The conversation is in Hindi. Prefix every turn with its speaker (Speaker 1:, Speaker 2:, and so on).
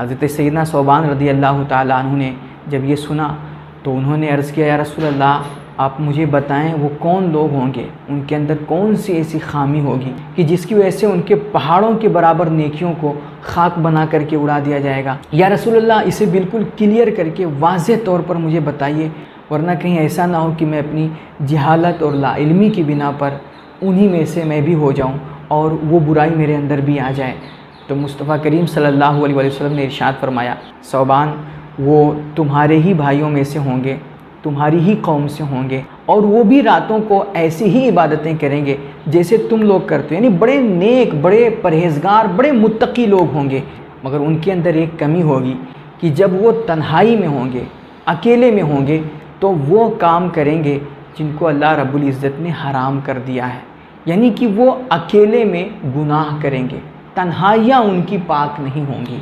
Speaker 1: हज़रत सैयदना सौबान रज़ी अल्लाह ताला अन्हु ने जब ये सुना तो उन्होंने अर्ज़ किया, या रसूल अल्लाह, आप मुझे बताएं वो कौन लोग होंगे, उनके अंदर कौन सी ऐसी खामी होगी कि जिसकी वजह से उनके पहाड़ों के बराबर नेकियों को खाक बना करके उड़ा दिया जाएगा। या रसूल अल्लाह, इसे बिल्कुल क्लियर करके वाज़ेह तौर पर मुझे बताइए, वरना कहीं ऐसा ना हो कि मैं अपनी जहालत और लाइल्मी की बिना पर उन्हीं में से मैं भी हो जाऊं और वो बुराई मेरे अंदर भी आ जाए। तो मुस्तफ़ा करीम सल्लल्लाहु अलैहि वसल्लम ने इरशाद फरमाया, सौबान, वो तुम्हारे ही भाइयों में से होंगे, तुम्हारी ही कौम से होंगे, और वो भी रातों को ऐसी ही इबादतें करेंगे जैसे तुम लोग करते हो, यानी बड़े नेक, बड़े परहेज़गार, बड़े मुत्तकी लोग होंगे। मगर उनके अंदर एक कमी होगी कि जब वो तन्हाई में होंगे, अकेले में होंगे, तो वो काम करेंगे जिनको अल्लाह रब्बुल इज़्ज़त ने हराम कर दिया है, यानी कि वो अकेले में गुनाह करेंगे, तन्हाइयाँ उनकी पाक नहीं होंगी।